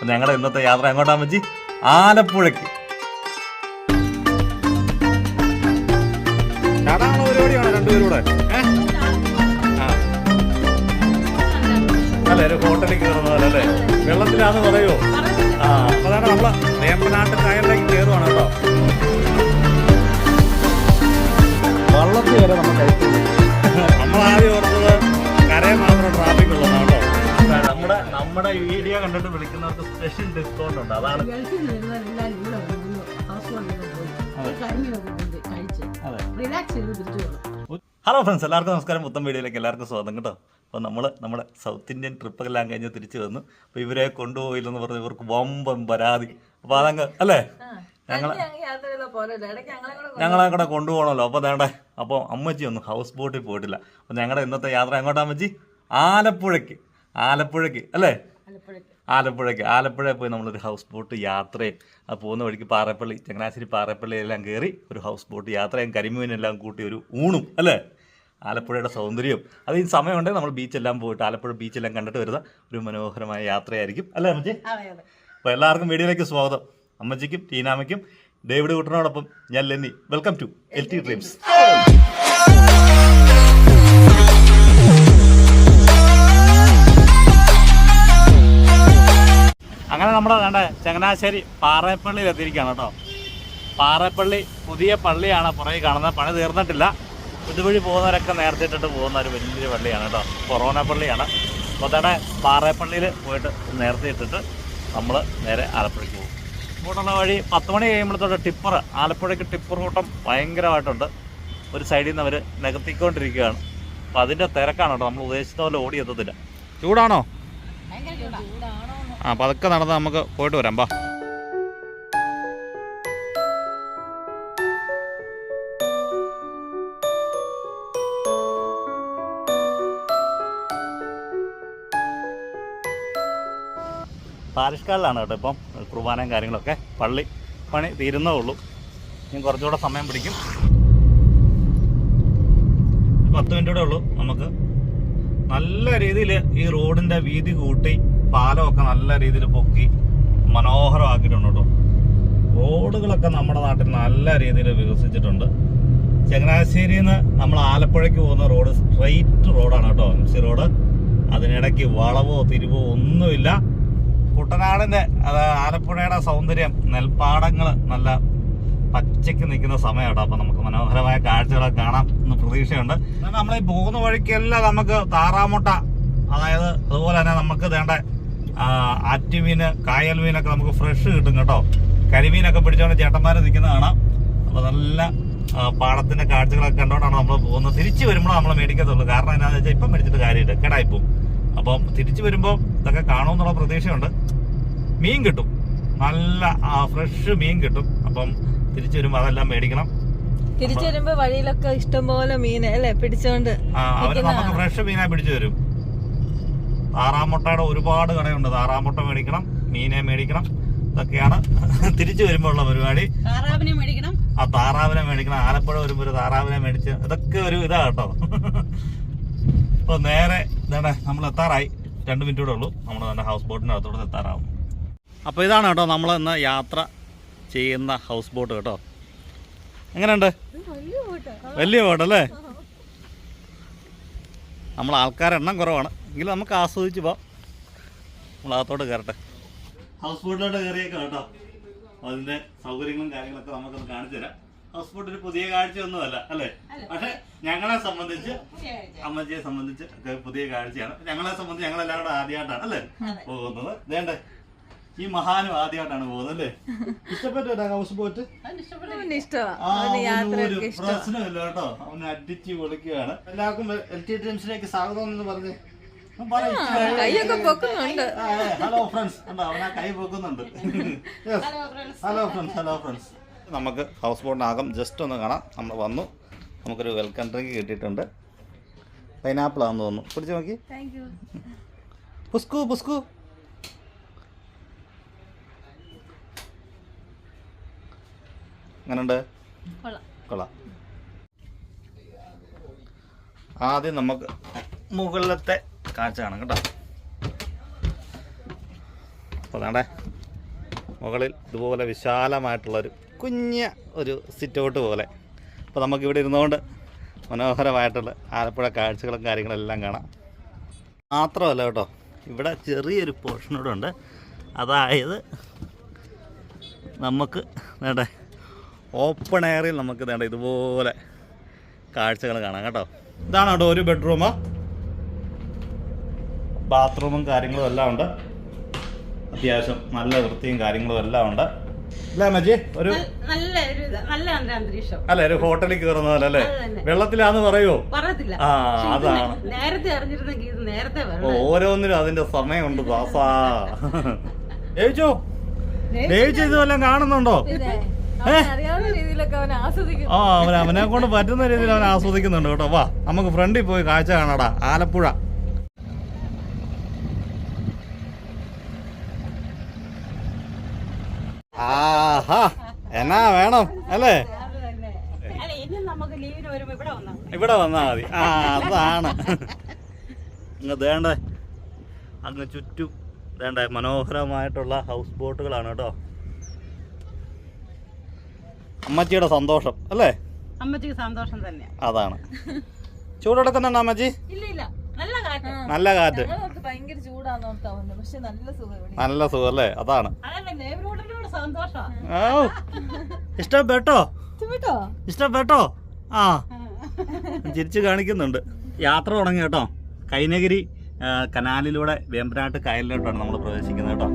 ഞങ്ങളുടെ ഇന്നത്തെ യാത്ര എങ്ങോട്ടാ അമ്മച്ചി? ആലപ്പുഴയ്ക്ക്. പരിപാടിയാണ് രണ്ടുപേരൂടെ. അല്ലേ ഒരു ഹോട്ടലിൽ കയറുന്ന പോലെ അല്ലേ? വെള്ളത്തിലാന്ന് പറയുമോ? അപ്പൊ അതാണ് നമ്മള് വേമ്പനാട്ട് കായലിലേക്ക് കയറുവാണ് കേട്ടോ. വള്ളത്തിൽ വരെ നമ്മൾ കഴിക്കുന്നത്. നമ്മളാദ്യം ഓർത്തത് കരയെ മാത്രം ട്രാഫിക് ഉള്ളതാണ് കേട്ടോ. നമ്മുടെ വീഡിയോ കണ്ടിട്ട് വിളിക്കുന്നവർക്ക് സ്പെഷ്യൽ ഡിസ്കൗണ്ട് ഉണ്ട്. അതാണ് ഹലോ ഫ്രണ്ട്സ്, എല്ലാവർക്കും നമസ്കാരം. മൊത്തം വീഡിയോയിലേക്ക് എല്ലാവർക്കും സ്വാഗതം കേട്ടോ. അപ്പോൾ നമ്മുടെ സൗത്ത് ഇന്ത്യൻ ട്രിപ്പൊക്കെല്ലാം കഴിഞ്ഞ് തിരിച്ചു വന്നു. അപ്പോൾ ഇവരെ കൊണ്ടുപോയില്ലെന്ന് പറഞ്ഞ് ഇവർക്ക് വമ്പൻ പരാതി. അപ്പോൾ അതങ്ങ് അല്ലേ ഞങ്ങളെ കൂടെ കൊണ്ടുപോകണമല്ലോ. അപ്പോൾ വേണ്ടേ, അപ്പോൾ അമ്മച്ചി ഒന്നും ഹൗസ് ബോട്ടിൽ പോയിട്ടില്ല. അപ്പോൾ ഞങ്ങളുടെ ഇന്നത്തെ യാത്ര എങ്ങോട്ടാ അമ്മച്ചി? ആലപ്പുഴയ്ക്ക് അല്ലേ? ആലപ്പുഴയിൽ പോയി നമ്മളൊരു ഹൗസ് ബോട്ട് യാത്രയും അത് പോകുന്ന വഴിക്ക് പാറപ്പള്ളി, ചങ്ങനാശ്ശേരി പാറപ്പള്ളിയെല്ലാം കയറി ഒരു ഹൗസ് ബോട്ട് യാത്രയും കരിമീനെല്ലാം കൂട്ടി ഒരു ഊണും അല്ലേ? ആലപ്പുഴയുടെ സൗന്ദര്യം അത് ഈ സമയമുണ്ടെങ്കിൽ നമ്മൾ ബീച്ചെല്ലാം പോയിട്ട് ആലപ്പുഴ ബീച്ചെല്ലാം കണ്ടിട്ട് വരുന്ന ഒരു മനോഹരമായ യാത്രയായിരിക്കും അല്ലേ അമ്മച്ചി? അപ്പോൾ എല്ലാവർക്കും വീഡിയോയിലേക്ക് സ്വാഗതം. അമ്മച്ചിക്കും ടീനാമയ്ക്കും ഡേവിഡ് കുട്ടനോടൊപ്പം ഞാൻ Lenny. Welcome to LT dreams. അങ്ങനെ നമ്മൾ വേണ്ട ചങ്ങനാശ്ശേരി പാറേപ്പള്ളിയിൽ എത്തിയിരിക്കുകയാണ് കേട്ടോ. പാറേപ്പള്ളി പുതിയ പള്ളിയാണ് പുറകെ കാണുന്നത്. പണി തീർന്നിട്ടില്ല. ഇതുവഴി പോകുന്നവരൊക്കെ നേരത്തെ ഇട്ടിട്ട് പോകുന്ന ഒരു വലിയൊരു പള്ളിയാണ് കേട്ടോ. കൊറോണ പള്ളിയാണ്. അപ്പോൾ തന്നെ പാറേപ്പള്ളിയിൽ പോയിട്ട് നേരത്തെ ഇട്ടിട്ട് നമ്മൾ നേരെ ആലപ്പുഴയ്ക്ക് പോകും. ഇങ്ങോട്ടുള്ള വഴി 10 മണി കഴിയുമ്പോഴത്തോട്ട് ടിപ്പർ, ആലപ്പുഴയ്ക്ക് ടിപ്പർ കൂട്ടം ഭയങ്കരമായിട്ടുണ്ട്. ഒരു സൈഡിൽ നിന്ന് അവർ നികത്തിക്കൊണ്ടിരിക്കുകയാണ്. അപ്പോൾ അതിൻ്റെ തിരക്കാണ് കേട്ടോ. നമ്മൾ ഉദ്ദേശിച്ച പോലെ ഓടി എത്തത്തില്ല. ചൂടാണോ? അപ്പോൾ അതൊക്കെ നടന്ന് നമുക്ക് പോയിട്ട് വരാം. ബാ. പാരിഷ്കാലിലാണ് കേട്ടോ ഇപ്പം കുർബാനയും കാര്യങ്ങളൊക്കെ. പള്ളി പണി തീരുന്നേ ഉള്ളൂ. ഇനി കുറച്ചുകൂടെ സമയം പിടിക്കും. 10 മിനിറ്റൂടെ ഉള്ളൂ. നമുക്ക് നല്ല രീതിയിൽ ഈ റോഡിൻ്റെ വീതി കൂട്ടി പാലമൊക്കെ നല്ല രീതിയിൽ പൊക്കി മനോഹരമാക്കിയിട്ടുണ്ട് കേട്ടോ. റോഡുകളൊക്കെ നമ്മുടെ നാട്ടിൽ നല്ല രീതിയിൽ വികസിച്ചിട്ടുണ്ട്. ചങ്ങനാശ്ശേരിയിൽ നിന്ന് നമ്മൾ ആലപ്പുഴയ്ക്ക് പോകുന്ന റോഡ് സ്ട്രെയിറ്റ് റോഡാണ് കേട്ടോ, MC റോഡ്. അതിനിടയ്ക്ക് വളവോ തിരിവോ ഒന്നുമില്ല. കുട്ടനാടിൻ്റെ ആലപ്പുഴയുടെ സൗന്ദര്യം, നെൽപ്പാടങ്ങൾ നല്ല പച്ചയ്ക്ക് നിൽക്കുന്ന സമയം കേട്ടോ. അപ്പം നമുക്ക് മനോഹരമായ കാഴ്ചകളൊക്കെ കാണാം എന്ന് പ്രതീക്ഷയുണ്ട്. നമ്മളീ പോകുന്ന വഴിക്കെല്ലാം നമുക്ക് താറാമുട്ട, അതായത് അതുപോലെ തന്നെ നമുക്ക് വേണ്ട ആറ്റുമീൻ, കായൽ മീനൊക്കെ നമുക്ക് ഫ്രഷ് കിട്ടും കേട്ടോ. കരിമീനൊക്കെ പിടിച്ചോണ്ട് ചേട്ടന്മാർ നിൽക്കുന്നത് കാണാം. അപ്പോൾ നല്ല പാടത്തിൻ്റെ കാഴ്ചകളൊക്കെ കണ്ടോണ്ടാണ് നമ്മൾ പോകുന്നത്. തിരിച്ച് വരുമ്പോൾ നമ്മൾ മേടിക്കത്തുള്ളൂ. കാരണം എന്താണെന്ന് വെച്ചാൽ ഇപ്പം മേടിച്ചിട്ട് കാര്യമില്ല, കേടായിപ്പോവും. അപ്പം തിരിച്ച് വരുമ്പോൾ ഇതൊക്കെ കാണുമെന്നുള്ള പ്രതീക്ഷയുണ്ട്. മീൻ കിട്ടും, നല്ല ഫ്രഷ് മീൻ കിട്ടും. അപ്പം തിരിച്ചു വരുമ്പോൾ അതെല്ലാം മേടിക്കണം. തിരിച്ചു വരുമ്പോ വഴിയിലൊക്കെ ഇഷ്ടംപോലെ മീൻ അല്ലേ പിടിച്ചോണ്ട് അവര് നമുക്ക് ഫ്രഷ് മീനെ പിടിച്ചു തരും. താറാമുട്ടയുടെ ഒരുപാട് കടയുണ്ട്. താറാമുട്ട മേടിക്കണം, മീനെ മേടിക്കണം. ഇതൊക്കെയാണ് തിരിച്ചു വരുമ്പോൾ ഉള്ള പരിപാടി. താറാവിനെ മേടിക്കണം. താറാവിനെ മേടിക്കണം. ആലപ്പുഴ വരുമ്പോൾ ഒരു താറാവിനെ മേടിച്ച് ഇതൊക്കെ ഒരു ഇതാ കേട്ടോ. അപ്പോൾ നേരെ ഇതാണ് നമ്മൾ എത്താറായി. 2 മിനിറ്റ് കൂടെ ഉള്ളൂ. നമ്മൾ തന്നെ ഹൗസ് ബോട്ടിനകത്തോടെ എത്താറാവും. അപ്പോൾ ഇതാണ് കേട്ടോ നമ്മൾ ഇന്ന് യാത്ര ചെയ്യുന്ന ഹൗസ് ബോട്ട് കേട്ടോ. എങ്ങനെയുണ്ട്? വലിയ ബോട്ടല്ലേ? നമ്മൾ ആൾക്കാരെണ്ണം കുറവാണ് എങ്കിലും നമുക്ക് ആസ്വദിച്ച് പോവാം. നമ്മളകത്തോട്ട് കയറട്ടെ. ഹൗസ് ബോട്ടിലോട്ട് കയറിയേക്കാം കേട്ടോ. അതിൻ്റെ സൗകര്യങ്ങളും കാര്യങ്ങളൊക്കെ നമുക്കൊന്ന് കാണിച്ചു തരാം. ഹൗസ് ബോട്ട് ഒരു പുതിയ കാഴ്ചയൊന്നുമല്ല അല്ലേ? പക്ഷെ ഞങ്ങളെ സംബന്ധിച്ച്, അമ്മച്ചിയെ സംബന്ധിച്ച് പുതിയ കാഴ്ചയാണ്. ഞങ്ങളെ സംബന്ധിച്ച് ഞങ്ങളെല്ലാം കൂടെ ആദ്യമായിട്ടാണ് അല്ലേ പോകുന്നത്. വേണ്ടേ, ഈ മഹാനും ആദ്യമായിട്ടാണ് പോകുന്നത് അല്ലേ? ഇഷ്ടപ്പെട്ടോ ഹൗസ് ബോട്ട്? പ്രശ്നമില്ല കേട്ടോ. അവന് അടിച്ച് പൊളിക്കുകയാണ്. എല്ലാവർക്കും LT ഡ്രീംസിലേക്ക് സ്വാഗതം എന്ന് പറഞ്ഞ് ഹലോ ഫ്രണ്ട്സ് ഉണ്ടോ? അവനാ കൈ പൊക്കുന്നുണ്ട്. Hello friends. നമുക്ക് ഹൗസ് ബോട്ടിനകം ജസ്റ്റ് ഒന്ന് കാണാം. നമ്മൾ വന്നു, നമുക്കൊരു വെൽക്കം ഡ്രിങ്ക് കിട്ടിയിട്ടുണ്ട്. പൈനാപ്പിൾ ആണെന്ന് തോന്നുന്നു. പിടിച്ചു നോക്കി. പുസ്കു അങ്ങനുണ്ട്. കൊള്ളാം. ആദ്യം നമുക്ക് മുകളിലത്തെ കാഴ്ച കാണാം കേട്ടോ. അപ്പോൾ വേണ്ടേ മുകളിൽ ഇതുപോലെ വിശാലമായിട്ടുള്ളൊരു ഒരു സിറ്റ് ഔട്ട് പോലെ. അപ്പോൾ നമുക്കിവിടെ ഇരുന്നുകൊണ്ട് മനോഹരമായിട്ടുള്ള ആലപ്പുഴ കാഴ്ചകളും കാര്യങ്ങളെല്ലാം കാണാം. മാത്രമല്ല കേട്ടോ, ഇവിടെ ചെറിയൊരു പോർഷനോടെ ഉണ്ട്. അതായത് നമുക്ക് വേണ്ടേ ഓപ്പൺ എയറിൽ നമുക്ക് വേണ്ട ഇതുപോലെ കാഴ്ചകൾ കാണാം കേട്ടോ. ഇതാണ് കേട്ടോ ഒരു ബെഡ്റൂം, ബാത്റൂമും കാര്യങ്ങളും എല്ലാം ഉണ്ട്. അത്യാവശ്യം നല്ല വൃത്തിയും കാര്യങ്ങളും എല്ലാം ഉണ്ട് അല്ലേ മജി? ഒരു നല്ല അന്തരീക്ഷം അല്ലെ, ഒരു ഹോട്ടലിൽ കയറുന്ന പോലെ അല്ലേ? വെള്ളത്തിലാന്ന് പറയുമോ? പറയത്തില്ല. ആ അതാണ്, നേരത്തെ അറിഞ്ഞിരുന്നെങ്കിൽ ഇത് നേരത്തെ ഓരോന്നിനും അതിന്റെ സമയമുണ്ട്. ദാസാ ജയിച്ചോ ഇത് വല്ലതും കാണുന്നുണ്ടോ? അറിയാവുന്ന രീതിയിലൊക്കെ അവൻ ആസ്വദിക്കും. അവനെ കൊണ്ട് പറ്റുന്ന രീതിയിൽ അവൻ ആസ്വദിക്കുന്നുണ്ട് കേട്ടോ. വാ നമുക്ക് ഫ്രണ്ടിൽ പോയി കാഴ്ച കാണാടാ ആലപ്പുഴ. ആഹാ എന്നാ വേണം അല്ലേ? ഇവിടെ വന്നാ മതി. അതാണ് ദേണ്ടേ അങ്ങ് ചുറ്റും ദേണ്ടേ മനോഹരമായിട്ടുള്ള ഹൗസ് ബോട്ടുകളാണ് കേട്ടോ. അമ്മച്ചിയുടെ സന്തോഷം അല്ലേ? അമ്മച്ചിക്ക് സന്തോഷം തന്നെ. അതാണ്. ചൂടെടുക്കുന്നുണ്ടോ അമ്മച്ചി? ഇല്ല, നല്ല കാറ്റ്. ഭയങ്കര ചൂടാന്ന് പക്ഷെ നല്ല സുഖം അല്ലേ? അതാണ്. ഇഷ്ടപ്പെട്ടോ? ആ ചിരിച്ചു കാണിക്കുന്നുണ്ട്. യാത്ര തുടങ്ങി കേട്ടോ. കൈനഗിരി കനാലിലൂടെ വേമ്പനാട്ട് കായലിലോട്ടാണ് നമ്മൾ പ്രവേശിക്കുന്നത് കേട്ടോ.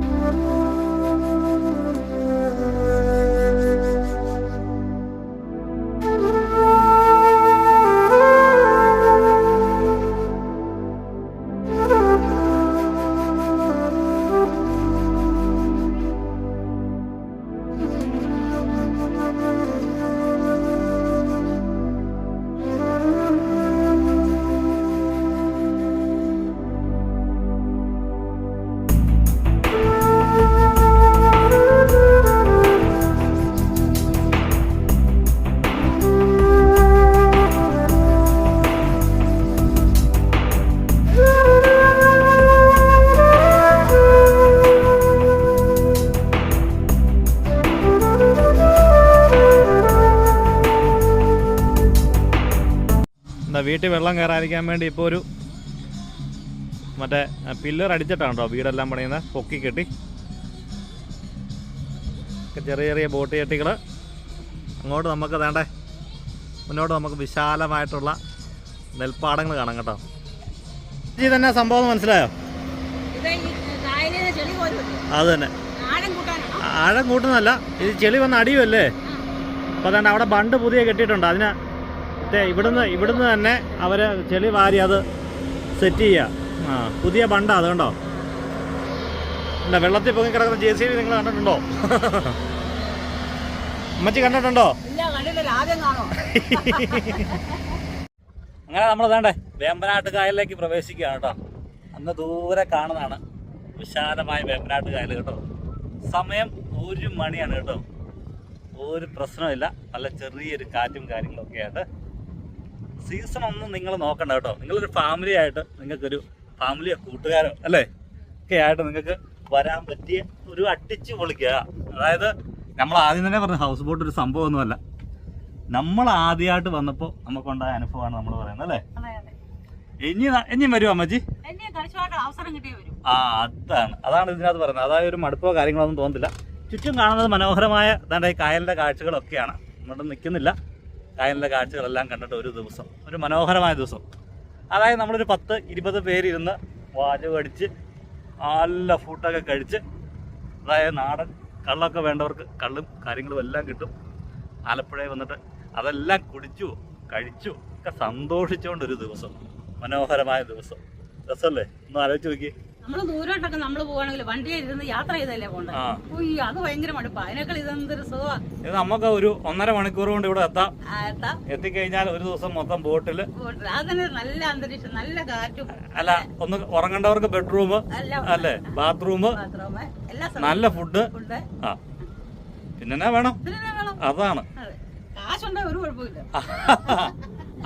വീട്ടിൽ വെള്ളം കയറാതിരിക്കാൻ വേണ്ടി ഇപ്പോൾ ഒരു മറ്റേ പില്ലർ അടിച്ചിട്ടാണ് കേട്ടോ വീടെല്ലാം പണിയുന്നത്. പൊക്കി കെട്ടി ചെറിയ ചെറിയ ബോട്ട് ചട്ടികൾ. അങ്ങോട്ട് നമുക്ക് വേണ്ടേ മുന്നോട്ട് നമുക്ക് വിശാലമായിട്ടുള്ള നെൽപ്പാടങ്ങൾ കാണാം കേട്ടോ. ഇത് തന്നെ സംഭവം മനസ്സിലായോ? അത് തന്നെ ആഴം കൂട്ടുന്നതല്ല, ഇത് ചെളി വന്ന് അടിയുമല്ലേ. അപ്പോൾ അതുകൊണ്ട് അവിടെ ബണ്ട് പുതിയ കെട്ടിയിട്ടുണ്ട്. അതിന് ഇവിടുന്ന് തന്നെ അവർ ചെളി വാരി അത് സെറ്റ് ചെയ്യുക. പുതിയ ബണ്ടാ അത് കണ്ടോ. അല്ല വെള്ളത്തിൽ പൊങ്ങി കിടക്കുന്ന JCB നിങ്ങൾ കണ്ടിട്ടുണ്ടോ? അമ്മച്ചി കണ്ടിട്ടുണ്ടോ? അങ്ങനെ നമ്മൾ വേണ്ടേ വേമ്പനാട്ട് കായലിലേക്ക് പ്രവേശിക്കുകയാണ് കേട്ടോ. അന്ന് ദൂരെ കാണുന്നതാണ് വിശാലമായ വേമ്പനാട്ട് കായൽ കേട്ടോ. സമയം 1 മണിയാണ് കേട്ടോ. ഒരു പ്രശ്നമില്ല, നല്ല ചെറിയൊരു കാറ്റും കാര്യങ്ങളൊക്കെ ആയിട്ട്. സീസൺ ഒന്നും നിങ്ങൾ നോക്കണ്ട കേട്ടോ. നിങ്ങളൊരു ഫാമിലി ആയിട്ട് നിങ്ങൾക്കൊരു ഫാമിലിയോ കൂട്ടുകാരോ അല്ലേ ഒക്കെ ആയിട്ട് നിങ്ങൾക്ക് വരാൻ പറ്റിയ ഒരു അടിച്ച് പൊളിക്കുക. അതായത് നമ്മൾ ആദ്യം തന്നെ പറഞ്ഞ ഹൗസ് ബോട്ട് ഒരു സംഭവമൊന്നുമല്ല. നമ്മൾ ആദ്യമായിട്ട് വന്നപ്പോൾ നമുക്കുണ്ടായ അനുഭവമാണ് നമ്മൾ പറയുന്നത് അല്ലേ? ഇനിയും വരുമോ അമ്മച്ചി? അതാണ് ഇതിനകത്ത് പറയുന്നത്. അതായത് ഒരു മടുപ്പോ കാര്യങ്ങളൊന്നും തോന്നുന്നില്ല. ചുറ്റും കാണുന്നത് മനോഹരമായ ഈ കായലിൻ്റെ കാഴ്ചകളൊക്കെയാണ്. ഇവിടെ നിൽക്കുന്നില്ല, കായലിൻ്റെ കാഴ്ചകളെല്ലാം കണ്ടിട്ട് ഒരു ദിവസം, ഒരു മനോഹരമായ ദിവസം. അതായത് നമ്മളൊരു 10-20 പേരിരുന്ന് വാചകം അടിച്ച് നല്ല ഫുഡൊക്കെ കഴിച്ച്, അതായത് നാടൻ കള്ളൊക്കെ വേണ്ടവർക്ക് കള്ളും കാര്യങ്ങളും എല്ലാം കിട്ടും. ആലപ്പുഴയിൽ വന്നിട്ട് അതെല്ലാം കുടിച്ചു കഴിച്ചു ഒക്കെ സന്തോഷിച്ചുകൊണ്ടൊരു ദിവസം, മനോഹരമായ ദിവസം. രസമല്ലേ? ഒന്ന് ആലോചിച്ച് നോക്കി. നമ്മള് ദൂരോട്ടൊക്കെ നമ്മള് പോവാണെങ്കിൽ വണ്ടിയിൽ ഇരുന്ന് യാത്ര ചെയ്തല്ലേ പോകണ്ടേ? അത് ഭയങ്കര മടുപ്പാ. അതിനേക്കാൾ ഇതെന്തൊരു സുഖം. ഇത് നമുക്ക് ഒരു 1.5 മണിക്കൂർ കൊണ്ട് ഇവിടെ എത്താം. എത്തിക്കഴിഞ്ഞാൽ ഒരു ദിവസം മൊത്തം ബോട്ടില്. അതിന് നല്ല അന്തരീക്ഷം, നല്ല കാറ്റും. അല്ല, ഒന്ന് ഉറങ്ങേണ്ടവർക്ക് ബെഡ്റൂം അല്ലേ, ബാത്റൂം, നല്ല ഫുഡ്. പിന്നെ വേണം, അതാണ്. കാശുണ്ടെങ്കിൽ ഒരു കുഴപ്പമില്ല.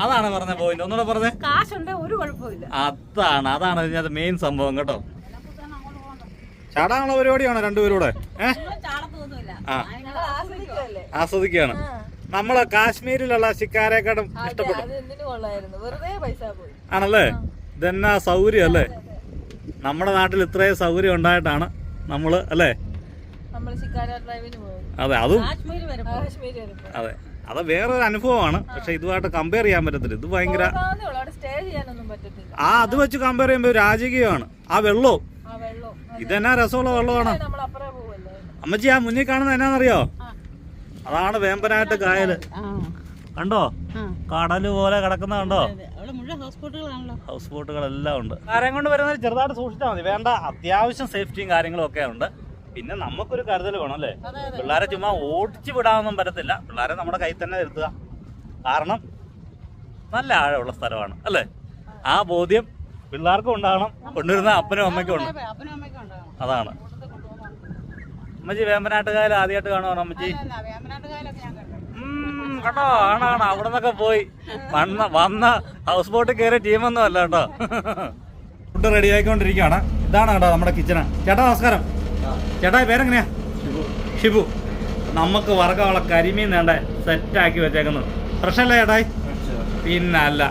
അതാണ് പറഞ്ഞ പോയിന്റ്. ഒന്നുകൂടെ പറഞ്ഞേ. കാശുണ്ടെങ്കിൽ ഒരു കുഴപ്പമില്ല. അതാണ് ഇതിനകത്ത് മെയിൻ സംഭവം കേട്ടോ. ചാടാനുള്ള പരിപാടിയാണോ രണ്ടുപേരൂടെ? ചാടത്തൊന്നുമില്ല, ആ, ആസ്വദിക്കുകയാണ്. നമ്മളെ കാശ്മീരിലുള്ള ശിക്കാരേക്കാളും ഇഷ്ടപ്പെട്ടു ആണല്ലേ? ഇതെന്നാ സൗകര്യം അല്ലേ? നമ്മുടെ നാട്ടിൽ ഇത്രയും സൗകര്യം ഉണ്ടായിട്ടാണ് നമ്മള് അല്ലേ? അതെ, അതും അതെ, അത് വേറൊരു അനുഭവമാണ്. പക്ഷെ ഇതുമായിട്ട് കമ്പയർ ചെയ്യാൻ പറ്റത്തില്ല. ഇത് ഭയങ്കര അത് വെച്ച് കമ്പയർ ചെയ്യുമ്പോൾ രാജകീയമാണ്. ആ വെള്ളവും ഇതെന്നാ രസമുള്ള വെള്ളമാണ്. അമ്മച്ചി, ആ മുന്നിൽ കാണുന്നത് എന്നാന്നറിയോ? അതാണ് വേമ്പനാട്ട് കായല്. കണ്ടോ? കടല് പോലെ കിടക്കുന്ന കണ്ടോ? ഹൗസ് ബോട്ടുകളെല്ലാം ഉണ്ട്. കാര്യം കൊണ്ട് വരുന്നത് ചെറുതായിട്ട് സൂക്ഷിച്ചാൽ മതി. വേണ്ട, അത്യാവശ്യം സേഫ്റ്റിയും കാര്യങ്ങളും ഒക്കെ ഉണ്ട്. പിന്നെ നമുക്കൊരു കരുതൽ വേണം അല്ലേ? പിള്ളേരെ ചുമ്മാ ഓടിച്ചു വിടാനൊന്നും പറ്റത്തില്ല. പിള്ളേരെ നമ്മുടെ കയ്യിൽ തന്നെ ഇരുത്തുക. കാരണം നല്ല ആഴമുള്ള സ്ഥലമാണ് അല്ലേ? ആ ബോധ്യം പിള്ളേർക്കും ഉണ്ടാകണം, കൊണ്ടുവരുന്ന അപ്പനും അമ്മയ്ക്കും ഉണ്ട്. അതാണ്. അമ്മച്ചി വേമ്പനാട്ടുകായൽ ആദ്യമായിട്ട് കാണുവാണോ അമ്മച്ചി? കേട്ടോ, ആണോ? അവിടെ നിന്നൊക്കെ പോയി വന്ന ഹൗസ് ബോട്ടിൽ കയറിയ ടീമൊന്നും അല്ല കേട്ടോ. ഫുഡ് റെഡി ആയിക്കൊണ്ടിരിക്കുകയാണ്. ഇതാണ് കേട്ടോ നമ്മുടെ കിച്ചണ്. ചേട്ടാ നമസ്കാരം. ചേട്ടാ പേരെങ്ങനെയാ? ഷിബു. നമുക്ക് വറക്കാനുള്ള കരിമീൻ വേണ്ട സെറ്റാക്കി വെച്ചേക്കുന്നു. ഫ്രഷല്ലേ ചേട്ടായി? പിന്നല്ല.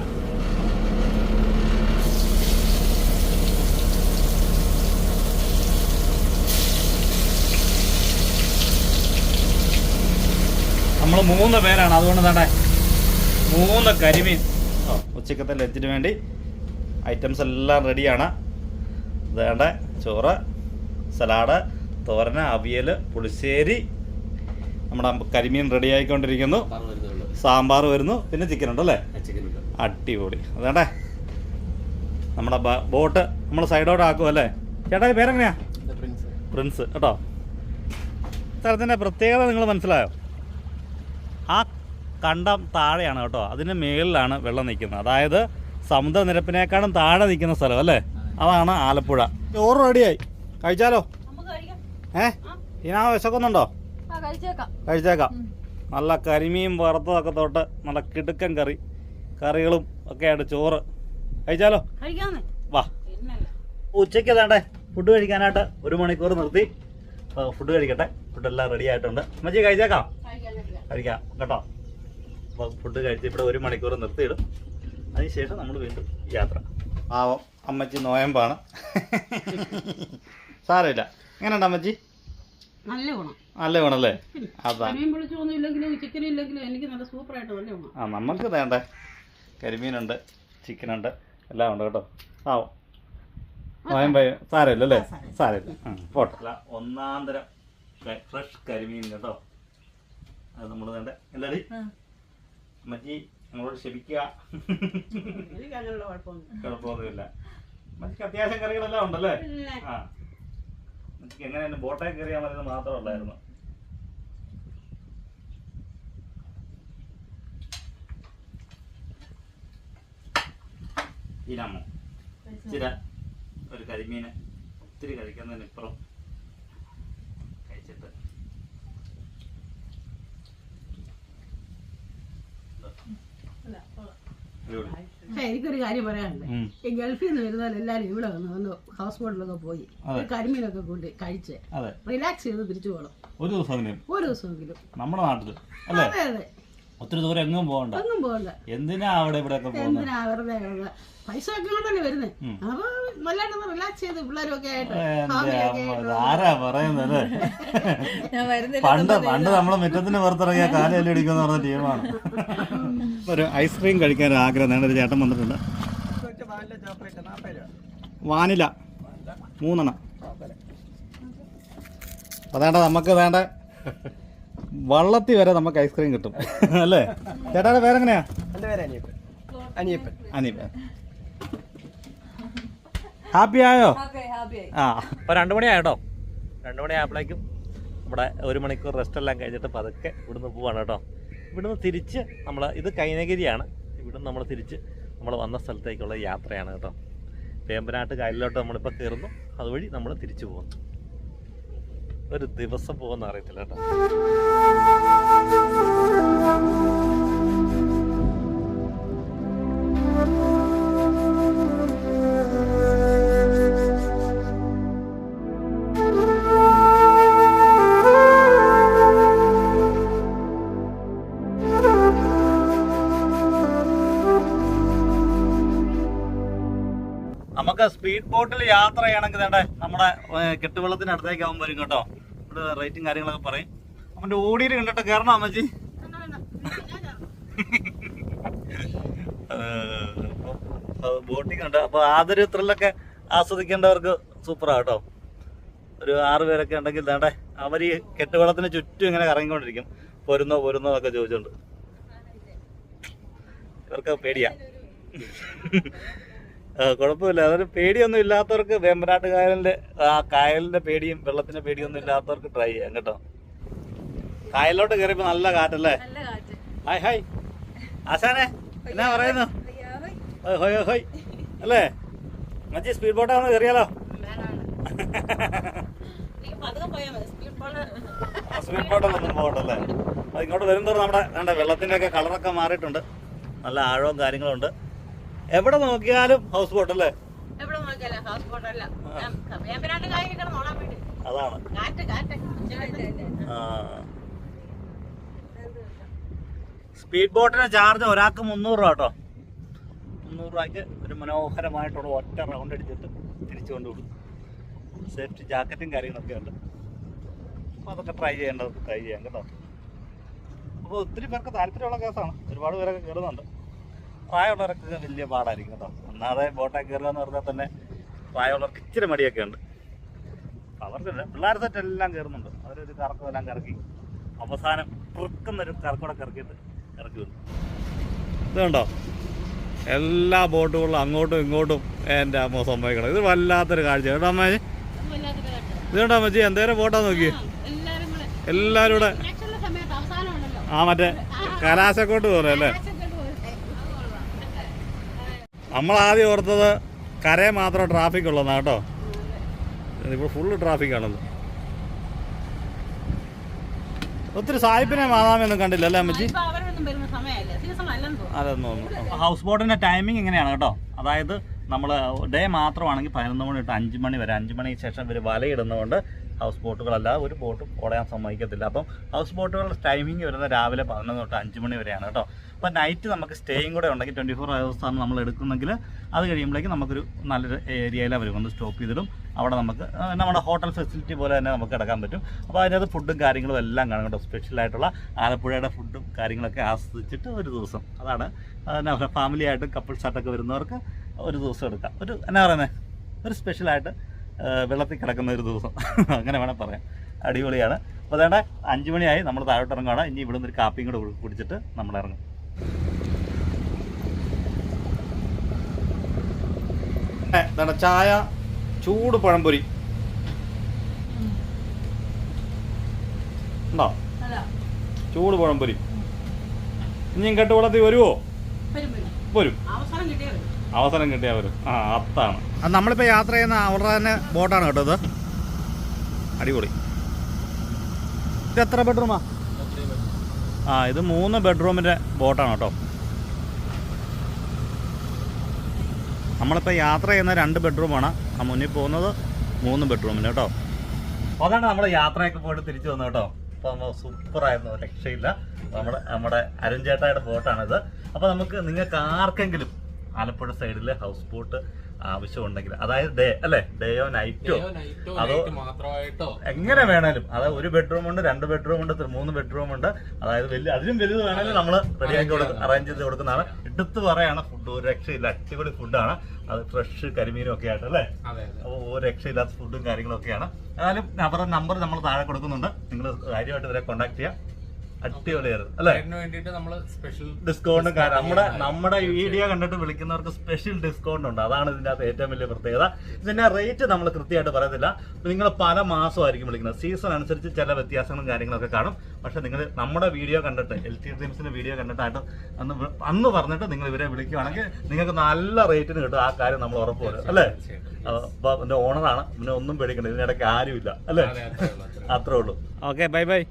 നമ്മൾ 3 പേരാണ്, അതുകൊണ്ട് തന്നെ 3 കരിമീൻ. ഉച്ചക്കത്തെ ലഞ്ചിന് വേണ്ടി ഐറ്റംസ് എല്ലാം റെഡിയാണ്. വേണ്ട ചോറ്, സലാഡ്, തോരന്, അവിയൽ, പുളിശ്ശേരി. നമ്മുടെ കരിമീൻ റെഡി ആയിക്കൊണ്ടിരിക്കുന്നു. സാമ്പാർ വരുന്നു, പിന്നെ ചിക്കൻ ഉണ്ടല്ലേ? അടിപൊളി. അതേണ്ടേ നമ്മുടെ ബോട്ട് നമ്മൾ സൈഡോട്ട് ആക്കും അല്ലേ? ചേട്ടാ പേരെങ്ങനെയാ? പ്രിൻസ് കേട്ടോ. സ്ഥലത്തിൻ്റെ പ്രത്യേകത നിങ്ങൾ മനസ്സിലായോ? ആ കണ്ടം താഴെയാണ് കേട്ടോ, അതിന് മേളിലാണ് വെള്ളം നിൽക്കുന്നത്. അതായത് സമുദ്രനിരപ്പിനേക്കാളും താഴെ നിൽക്കുന്ന സ്ഥലം അല്ലേ? അതാണ് ആലപ്പുഴ. ചോറ് റെഡിയായി, കഴിച്ചാലോ? ഇതിനാ വിശക്കുന്നുണ്ടോ? കഴിച്ചേക്കാം. നല്ല കരിമീൻ വറുത്തതൊക്കെ തൊട്ട് നല്ല കിടുക്കൻ കറികളും ഒക്കെ ആയിട്ട് ചോറ് കഴിച്ചാലോ? വാ. ഉച്ചയ്ക്ക് വേണ്ടേ ഫുഡ് കഴിക്കാനായിട്ട് 1 മണിക്കൂർ നിർത്തി. ഫുഡ് കഴിക്കട്ടെ. ഫുഡെല്ലാം റെഡി ആയിട്ടുണ്ട്. അമ്മച്ചി കഴിച്ചേക്കാം കേട്ടോ. അപ്പോൾ ഫുഡ് കഴിച്ച് ഇവിടെ 1 മണിക്കൂർ നിർത്തിയിടും. അതിനുശേഷം നമ്മൾ വീണ്ടും യാത്ര. പാവം അമ്മച്ചി നോയമ്പാണ്. സാരമില്ല. എങ്ങനെയുണ്ട് അമ്മച്ചി? നല്ല ഗുണല്ലേ? അതാ നമുക്ക് വേണ്ടേ. കരിമീനുണ്ട്, ചിക്കനുണ്ട്, എല്ലാം ഉണ്ട് കേട്ടോ. പാവം നോയമ്പായി. സാരമില്ല അല്ലേ? സാരമില്ല. പോട്ടല്ല. ഒന്നാന്തരം ഫ്രഷ് കരിമീൻ കേട്ടോ. അത് നമ്മൾ വേണ്ട. എല്ലാവരും അമ്മച്ചി നമ്മളോട് ക്ഷമിക്കുക. കുഴപ്പമൊന്നുമില്ല. അമ്മച്ചിക്ക് അത്യാവശ്യം കറികളെല്ലാം ഉണ്ടല്ലേ? ആ, അമ്മച്ചിക്ക് എങ്ങനെയാണ് ബോട്ടേ കയറിയാൽ മതി മാത്രമല്ലായിരുന്നു. ഇനമ്മോ ഇച്ചിരി ഒരു കരിമീന് ഒത്തിരി കഴിക്കുന്നതിനിപ്പുറം കഴിച്ചിട്ട് എനിക്കൊരു കാര്യം പറയാനുണ്ട്. ഈ ഗൾഫിൽ നിന്ന് വരുന്നവർ എല്ലാരും ഇവിടെ വന്ന് ഹൗസ് ബോട്ടിലൊക്കെ പോയി കരിമീനൊക്കെ കൊണ്ട് കഴിച്ച് റിലാക്സ് ചെയ്ത് തിരിച്ചു പോകണം. ഒരു ദിവസമെങ്കിലും നമ്മുടെ നാട്ടിൽ അല്ലേ? അതെ. ഒത്തിരി ദൂരം എങ്ങും പോകണ്ട. എന്തിനാ അവിടെ ഇവിടെ എന്തിനാ വെറുതെ പൈസ ഒക്കെ കൊണ്ടല്ലേ വരുന്നത്. അപ്പൊ നല്ലതായിട്ടൊന്ന് റിലാക്സ് ചെയ്ത് പിള്ളേരൊക്കെ ആയിട്ട്. ആരാ പറയുന്നത്? പണ്ട് നമ്മളെ മുറ്റത്തിന് പുറത്തിറങ്ങിയ കാലം അടിക്കുന്ന പറഞ്ഞ ടീമാണ്. ഒരു ഐസ്ക്രീം കഴിക്കാൻ ഒരു ആഗ്രഹം. ഒരു ചേട്ടൻ വന്നിട്ടുണ്ട്. വാനില 3 അതേണ്ട നമുക്ക് വേണ്ട. വള്ളത്തിൽ വരെ നമുക്ക് ഐസ്ക്രീം കിട്ടും അല്ലേ? ചേട്ടാ പേരെങ്ങനെയാ? അനിയപ്പൻ. ഹാപ്പി ആയോ? ആ, അപ്പോൾ 2 മണിയായിട്ടോ. 2 മണിയായപ്പോഴേക്കും നമ്മുടെ 1 മണിക്കൂർ റെസ്റ്റ് എല്ലാം കഴിഞ്ഞിട്ട് പതുക്കെ ഇവിടുന്ന് പോവാണ് കേട്ടോ. ഇവിടുന്ന് തിരിച്ച് നമ്മൾ ഇത് കൈനഗിരിയാണ്. ഇവിടുന്ന് നമ്മൾ തിരിച്ച് നമ്മൾ വന്ന സ്ഥലത്തേക്കുള്ള യാത്രയാണ് കേട്ടോ. വേമ്പനാട്ട് കായലിലോട്ട് നമ്മളിപ്പോൾ കയറുന്നു. അതുവഴി നമ്മൾ തിരിച്ചു പോകുന്നു. ഒരു ദിവസം പോകുന്ന അറിയത്തില്ല കേട്ടോ. വേണ്ട സ്പീഡ് ബോട്ടിൽ യാത്ര ചെയ്യണമെങ്കിൽ വേണ്ടേ നമ്മുടെ കെട്ടുവെള്ളത്തിന് അടുത്തേക്ക് ആകുമ്പോൾ വരും കേട്ടോ. ഇവിടെ റേറ്റും കാര്യങ്ങളൊക്കെ പറയും. അവൻ്റെ ഓടിയിൽ കണ്ടിട്ട് കയറണോ അമ്മച്ചി? ബോട്ടിംഗ് ഉണ്ട്. അപ്പോൾ ആതൊരു ത്രില്ലൊക്കെ ആസ്വദിക്കേണ്ടവർക്ക് സൂപ്പറാണ് കേട്ടോ. ഒരു 6 പേരൊക്കെ ഉണ്ടെങ്കിൽ വേണ്ടേ അവർ ഈ കെട്ടുവെള്ളത്തിന് ചുറ്റും ഇങ്ങനെ കറങ്ങിക്കൊണ്ടിരിക്കും. പോരുന്നോ എന്നൊക്കെ ചോദിച്ചോണ്ട്. ഇവർക്ക് പേടിയാ. കുഴപ്പമില്ല. അതൊരു പേടിയൊന്നും ഇല്ലാത്തവർക്ക് വേമ്പനാട്ട് കായലിന്റെ പേടിയും വെള്ളത്തിന്റെ പേടിയൊന്നും ഇല്ലാത്തവർക്ക് ട്രൈ ചെയ്യാം കേട്ടോ. കായലിലോട്ട് കയറിയപ്പോ നല്ല കാറ്റല്ലേ? ഹായ് ഹായ് ആശാനെ, എന്നാ പറയുന്നു? ഹോയ് ഹോയ് അല്ലേ മച്ചി? സ്പീഡ് ബോട്ടാണ് കയറിയാലോ? സ്പീഡ് ബോട്ടൊന്നും പോകണ്ടല്ലേ? അത് ഇങ്ങോട്ട് വരുന്നതോറും നമ്മുടെ വെള്ളത്തിന്റെ ഒക്കെ കളറൊക്കെ മാറിയിട്ടുണ്ട്. നല്ല ആഴവും കാര്യങ്ങളുണ്ട്. എവിടെ നോക്കിയാലും ഹൗസ് ബോട്ട് അല്ലേ? അതാണ്. സ്പീഡ് ബോട്ടിന് ചാർജ് ഒരാൾക്ക് 300 രൂപ കേട്ടോ. 300 രൂപയ്ക്ക് ഒരു മനോഹരമായിട്ടുള്ള ഒറ്റ റൗണ്ട് അടിച്ചിട്ട് തിരിച്ചു കൊണ്ടുപോകും. സേഫ്റ്റി ജാക്കറ്റും കാര്യങ്ങളൊക്കെ ഉണ്ട്. അപ്പോൾ അതൊക്കെ ട്രൈ ചെയ്യാം കേട്ടോ. അപ്പോൾ ഒത്തിരി പേർക്ക് താല്പര്യമുള്ള കേസാണ്. ഒരുപാട് പേരൊക്കെ കയറുന്നുണ്ട്. പ്രായമുള്ളവരൊക്കെ വലിയ പാടായിരിക്കും കേട്ടോ. ഒന്നാതെ ബോട്ടൊക്കെ കയറുക എന്ന് പറഞ്ഞാൽ തന്നെ പ്രായമുള്ളവർക്ക് ഇച്ചിരി മടിയൊക്കെ ഉണ്ട്. അവർക്കില്ല, പിള്ളേർ സെറ്റ് എല്ലാം കയറുന്നുണ്ട്. അവരൊരു കറക്കമെല്ലാം കറക്കി അവസാനം പുറക്കുന്നൊരു കറക്കൂടെ കറക്കിയിട്ട് ഇറക്കി വരും. ഇതുണ്ടോ എല്ലാ ബോട്ടുകളും അങ്ങോട്ടും ഇങ്ങോട്ടും എൻ്റെ അമ്മ സംഭവിക്കണം. ഇത് വല്ലാത്തൊരു കാഴ്ച കേട്ടോ അമ്മ. ഇത് കണ്ടോ അമ്മച്ചി, എന്തേരം ബോട്ടാ നോക്കി എല്ലാവരും കൂടെ. മറ്റേ കലാശക്കോട്ട് പോലെ അല്ലേ? നമ്മളാദ്യം ഓർത്തത് കരയെ മാത്രം ട്രാഫിക് ഉള്ളതാണ് കേട്ടോ. ഇപ്പോൾ ഫുള്ള് ട്രാഫിക്കാണത്. ഒത്തിരി സായിപ്പിനെ മാതാമൊന്നും കണ്ടില്ല അല്ലേ അമ്മച്ചി? അതൊന്നും തോന്നുന്നു. ഹൗസ് ബോട്ടിൻ്റെ ടൈമിംഗ് ഇങ്ങനെയാണ് കേട്ടോ. അതായത് നമ്മൾ ഡേ മാത്രമാണെങ്കിൽ 11 മണി തൊട്ട് 5 മണി വരെ. 5 മണിക്ക് ശേഷം ഇവർ വലയിടുന്നതുകൊണ്ട് ഹൗസ് ബോട്ടുകളല്ലാതെ ഒരു ബോട്ടും ഓടാൻ സമ്മതിക്കത്തില്ല. അപ്പം ഹൗസ് ബോട്ടുകളുടെ ടൈമിംഗ് വരുന്നത് രാവിലെ 11 തൊട്ട് 5 മണി വരെയാണ് കേട്ടോ. അപ്പോൾ നൈറ്റ് നമുക്ക് സ്റ്റേയും കൂടെ ഉണ്ടെങ്കിൽ 24 ഹവേഴ്സാണ് നമ്മൾ എടുക്കുന്നെങ്കിൽ അത് കഴിയുമ്പോഴേക്കും നമുക്കൊരു നല്ലൊരു ഏരിയയിൽ അവർ കൊണ്ട് സ്റ്റോപ്പ് ചെയ്തിടും. അവിടെ നമുക്ക് നമ്മുടെ ഹോട്ടൽ ഫെസിലിറ്റി പോലെ തന്നെ നമുക്ക് കിടക്കാൻ പറ്റും. അപ്പോൾ അതിനകത്ത് ഫുഡും കാര്യങ്ങളും എല്ലാം കാണും കേട്ടോ. സ്പെഷ്യലായിട്ടുള്ള ആലപ്പുഴയുടെ ഫുഡും കാര്യങ്ങളൊക്കെ ആസ്വദിച്ചിട്ട് ഒരു ദിവസം, അതാണ് ഫാമിലി ആയിട്ടും കപ്പിൾസായിട്ടൊക്കെ വരുന്നവർക്ക് ഒരു ദിവസം എടുക്കാം. എന്നാ പറയുന്നത്, ഒരു സ്പെഷ്യലായിട്ട് വെള്ളത്തിൽ കിടക്കുന്ന ഒരു ദിവസം അങ്ങനെ വേണം പറയാം. അടിപൊളിയാണ്. അപ്പോൾ അതേണ്ട 5 മണിയായി, നമ്മൾ താഴോട്ട് ഇറങ്ങുകയാണ്. ഇനി ഇവിടെ നിന്ന് ഒരു കാപ്പിയും കൂടെ കുടിച്ചിട്ട് നമ്മൾ ഇറങ്ങും. ചായ, ചൂട് പഴംപൊരി ഉണ്ടോ? ചൂട് പഴംപൊരി. ഇനിയും കെട്ടുവെള്ളത്തിൽ വരുമോ? വരും, അവസരം കിട്ടിയാൽ വരും. അത്താണ്. അത് നമ്മളിപ്പോൾ യാത്ര ചെയ്യുന്ന അവരുടെ തന്നെ ബോട്ടാണ് കേട്ടോ. ഇത് അടിപൊളി. ഇത് എത്ര ബെഡ്റൂമാ? ഇത് 3 ബെഡ്റൂമിൻ്റെ ബോട്ടാണ് കേട്ടോ. നമ്മളിപ്പോൾ യാത്ര ചെയ്യുന്ന 2 ബെഡ്റൂമാണ്. മുന്നിൽ പോകുന്നത് 3 ബെഡ്റൂമിന് കേട്ടോ. അപ്പോൾ അതാണ് നമ്മൾ യാത്രയൊക്കെ പോയിട്ട് തിരിച്ചു വന്നു കേട്ടോ. അപ്പോൾ സൂപ്പറായിരുന്നു, രക്ഷയില്ല. നമ്മുടെ അരുൺചേട്ടായുടെ ബോട്ടാണിത്. അപ്പോൾ നിങ്ങൾക്ക് ആർക്കെങ്കിലും ആലപ്പുഴ സൈഡിലെ ഹൗസ് ബോട്ട് ആവശ്യമുണ്ടെങ്കിൽ, അതായത് ഡേ അല്ലേ, ഡേയോ നൈറ്റോ അതോ എങ്ങനെ വേണേലും, അതായത് 1 ബെഡ്റൂമുണ്ട്, 2 ബെഡ്റൂമുണ്ട്, 3 ബെഡ്റൂമുണ്ട്, അതായത് അതിലും വലുത് വേണേലും നമ്മൾ റെഡിയാക്കി അറേഞ്ച് ചെയ്ത് കൊടുക്കുന്നതാണ്. എടുത്ത് പറയാണ്, ഫുഡ് ഒരു രക്ഷയില്ല, അടിപൊളി ഫുഡാണ്. അത് ഫ്രഷ് കരിമീനും ഒക്കെ ആയിട്ട് അല്ലേ. അപ്പോൾ ഒരു രക്ഷയില്ലാത്ത ഫുഡും കാര്യങ്ങളൊക്കെയാണ്. എന്നാലും അവരുടെ നമ്പർ നമ്മൾ താഴെ കൊടുക്കുന്നുണ്ട്. നിങ്ങൾ കാര്യമായിട്ട് ഇവരെ കോൺടാക്ട് ചെയ്യാം. അടിപൊളിയായിരുന്നു അല്ലേ. ഡിസ്കൗണ്ടും നമ്മുടെ വീഡിയോ കണ്ടിട്ട് വിളിക്കുന്നവർക്ക് സ്പെഷ്യൽ ഡിസ്കൗണ്ട് ഉണ്ട്. അതാണ് ഇതിൻ്റെ അകത്ത് ഏറ്റവും വലിയ പ്രത്യേകത. ഇതിന്റെ റേറ്റ് നമ്മൾ കൃത്യമായിട്ട് പറയത്തില്ല. നിങ്ങൾ പല മാസമായിരിക്കും വിളിക്കുന്നത്. സീസൺ അനുസരിച്ച് ചില വ്യത്യാസങ്ങളും കാര്യങ്ങളൊക്കെ കാണും. പക്ഷെ നിങ്ങൾ നമ്മുടെ വീഡിയോ കണ്ടിട്ട്, LT ഡ്രീംസിന്റെ വീഡിയോ കണ്ടിട്ടായിട്ട് അന്ന് പറഞ്ഞിട്ട് നിങ്ങൾ ഇവരെ വിളിക്കുകയാണെങ്കിൽ നിങ്ങൾക്ക് നല്ല റേറ്റിന് കിട്ടും. ആ കാര്യം നമ്മൾ ഉറപ്പ് വരും അല്ലേ. അപ്പൊ എന്റെ ഓണറാണ്, പിന്നെ ഒന്നും പേടിക്കണ്ട. ഇതിനിടയ്ക്ക് ആരുമില്ല അല്ലേ. അത്രേ ഉള്ളൂ. Okay, bye bye.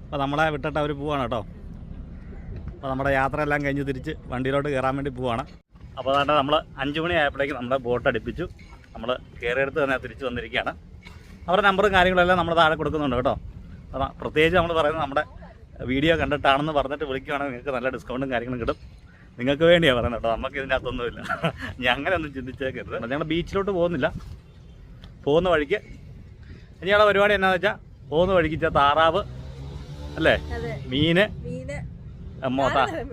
അപ്പോൾ നമ്മളെ വിട്ടിട്ട് അവർ പോവാണ് കേട്ടോ. അപ്പോൾ നമ്മുടെ യാത്രയെല്ലാം കഴിഞ്ഞ് തിരിച്ച് വണ്ടിയിലോട്ട് കയറാൻ വേണ്ടി പോവാണ്. അപ്പോൾ അതാണ്ട് നമ്മൾ 5 മണി ആയപ്പോഴേക്കും നമ്മുടെ ബോട്ട് അടുപ്പിച്ചു. നമ്മൾ കയറിയെടുത്ത് തന്നെ തിരിച്ച് വന്നിരിക്കുകയാണ്. അവരുടെ നമ്പറും കാര്യങ്ങളെല്ലാം നമ്മൾ താഴെ കൊടുക്കുന്നുണ്ട് കേട്ടോ. അപ്പോൾ പ്രത്യേകിച്ച് നമ്മൾ പറയുന്നത് നമ്മുടെ വീഡിയോ കണ്ടിട്ടാണെന്ന് പറഞ്ഞിട്ട് വിളിക്കുകയാണെങ്കിൽ നിങ്ങൾക്ക് നല്ല ഡിസ്കൗണ്ടും കാര്യങ്ങളും കിട്ടും. നിങ്ങൾക്ക് വേണ്ടിയാണ് പറയുന്നത് കേട്ടോ, നമുക്ക് ഇതിനകത്തൊന്നുമില്ല. ഞങ്ങളൊന്നും ചിന്തിച്ചേക്കരുത്. ഞങ്ങൾ ബീച്ചിലോട്ട് പോകുന്നില്ല. പോകുന്ന വഴിക്ക് ഇനിയുള്ള പരിപാടി എന്നാന്ന് വെച്ചാൽ പോകുന്ന വഴിക്ക് താറാവ് അല്ലേ, മീന്,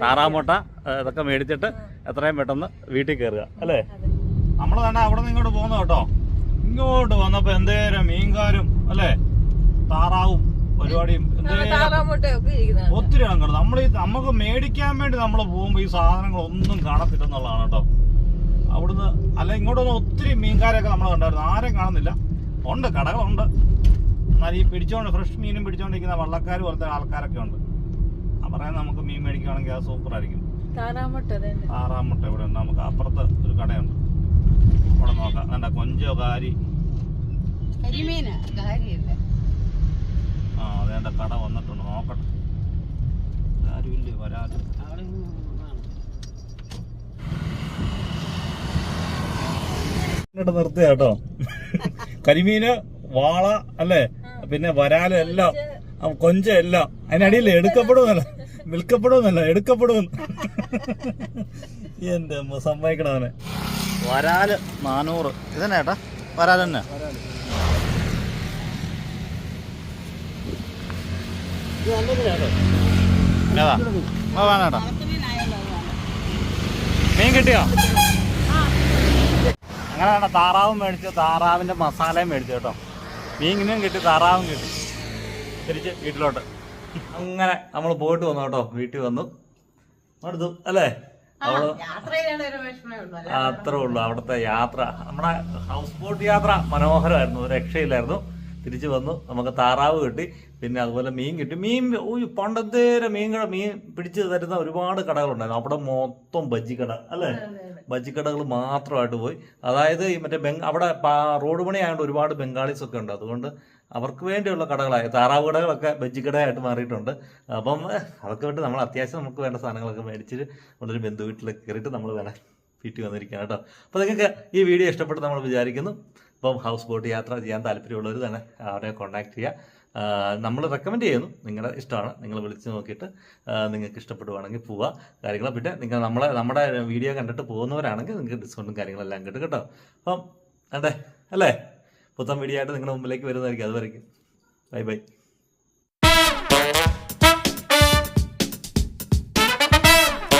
താറാവ് മുട്ട ഇതൊക്കെ മേടിച്ചിട്ട് എത്രയും പെട്ടെന്ന് വീട്ടിൽ കയറുക അല്ലേ. നമ്മൾ തന്നെ അവിടെ നിന്ന് ഇങ്ങോട്ട് പോകുന്ന കേട്ടോ. ഇങ്ങോട്ട് വന്നപ്പോ എന്തേരം മീൻകാരും അല്ലേ, താറാവും പരിപാടിയും ഒത്തിരി ആണ്. നമുക്ക് മേടിക്കാൻ വേണ്ടി നമ്മൾ പോകുമ്പോ ഈ സാധനങ്ങളൊന്നും കാണത്തില്ലെന്നുള്ളതാണ് കേട്ടോ. അവിടുന്ന് അല്ല ഇങ്ങോട്ടൊന്നും ഒത്തിരി മീൻകാരൊക്കെ നമ്മൾ കണ്ടായിരുന്നു, ആരെയും കാണുന്നില്ല. ഉണ്ട്, കടകളുണ്ട്, എന്നാൽ ഈ പിടിച്ചോണ്ട് ഫ്രഷ് മീനും പിടിച്ചോണ്ടിരിക്കുന്ന വള്ളക്കാർ പോലത്തെ ആൾക്കാരൊക്കെ ഉണ്ട്. പറയുന്നത് നമുക്ക് മീൻ മേടിക്കുകയാണെങ്കിൽ അത് സൂപ്പർ ആയിരിക്കും. താറാമുട്ട ഇവിടെ ഉണ്ട്. നമുക്ക് അപ്പുറത്ത് ഒരു കടയുണ്ട്, അവിടെ നോക്കാം. എന്താ കൊഞ്ചോ കാരി, ആ അതേണ്ട കട വന്നിട്ടുണ്ട്, നോക്കട്ടെ. ആരുമില്ലേ വരാതെ. നിർത്തിയ കേട്ടോ. കരിമീന്, വാള അല്ലേ, പിന്നെ വരാല് എല്ലാം, കൊഞ്ച എല്ലാം. അതിനടിയില്ലേ എടുക്കപ്പെടുമല്ല, വിൽക്കപ്പെടുമെന്നല്ല, എടുക്കപ്പെടുമെന്ന്. എന്റെ സമ്മതിക്കണവനെ. വരാല് 400. ഇതന്നെ ഏട്ടാ വരാല് തന്നെ. മീൻ കിട്ടിയോ? അങ്ങനെ വേണ്ട. താറാവും മേടിച്ച്, താറാവിന്റെ മസാലയും മേടിച്ചു കേട്ടോ. മീനും കിട്ടി, താറാവും കിട്ടി. തിരിച്ച് വീട്ടിലോട്ട് അങ്ങനെ നമ്മൾ പോയിട്ട് വന്നു കേട്ടോ. വീട്ടിൽ വന്നു അടുത്തു അല്ലേ. അത്രേ ഉള്ളു അവിടുത്തെ യാത്ര. നമ്മുടെ ഹൗസ് ബോട്ട് യാത്ര മനോഹരമായിരുന്നു, ഒരു രക്ഷയില്ലായിരുന്നു. തിരിച്ചു വന്നു, നമുക്ക് താറാവ് കിട്ടി, പിന്നെ അതുപോലെ മീൻ കിട്ടി. മീൻ പണ്ടത്തേരെ മീൻ പിടിച്ച് തരുന്ന ഒരുപാട് കടകളുണ്ടായിരുന്നു. അവിടെ മൊത്തം ബജ്ജിക്കട അല്ലേ, ബജ്ജിക്കടകൾ മാത്രമായിട്ട് പോയി. അതായത് ഈ മറ്റേ അവിടെ റോഡ് പണി ആയതുകൊണ്ട് ഒരുപാട് ബംഗാളീസ് ഒക്കെ ഉണ്ട്. അതുകൊണ്ട് അവർക്ക് വേണ്ടിയുള്ള കടകളായി താറാവ് കടകളൊക്കെ ബജ്ജിക്കടയായിട്ട് മാറിയിട്ടുണ്ട്. അപ്പം അതൊക്കെ വിട്ട് നമ്മൾ അത്യാവശ്യം നമുക്ക് വേണ്ട സാധനങ്ങളൊക്കെ മേടിച്ചിട്ട് നമ്മളൊരു ബന്ധു വീട്ടിലൊക്കെ കയറിയിട്ട് നമ്മൾ വേണം വീട്ടിൽ വന്നിരിക്കുകയാണ് കേട്ടോ. അപ്പോൾ നിങ്ങൾക്ക് ഈ വീഡിയോ ഇഷ്ടപ്പെട്ട് നമ്മൾ വിചാരിക്കുന്നു. അപ്പം ഹൗസ് ബോട്ട് യാത്ര ചെയ്യാൻ താല്പര്യമുള്ളവർ തന്നെ അവരെ കോൺടാക്ട് ചെയ്യുക. നമ്മൾ റെക്കമെൻഡ് ചെയ്യുന്നു, നിങ്ങളുടെ ഇഷ്ടമാണ്. നിങ്ങൾ വിളിച്ച് നോക്കിയിട്ട് നിങ്ങൾക്ക് ഇഷ്ടപ്പെടുവാണെങ്കിൽ പോവുക കാര്യങ്ങൾ. പിന്നെ നിങ്ങൾ നമ്മുടെ വീഡിയോ കണ്ടിട്ട് പോകുന്നവരാണെങ്കിൽ നിങ്ങൾക്ക് ഡിസ്കൗണ്ടും കാര്യങ്ങളെല്ലാം കിട്ടും കേട്ടോ. അപ്പം അതെ അല്ലേ, പുത്തൻ വീഡിയോ ആയിട്ട് നിങ്ങളുടെ മുമ്പിലേക്ക് വരുന്നതായിരിക്കും. അതുവരെയ്ക്കും ബൈ ബൈ.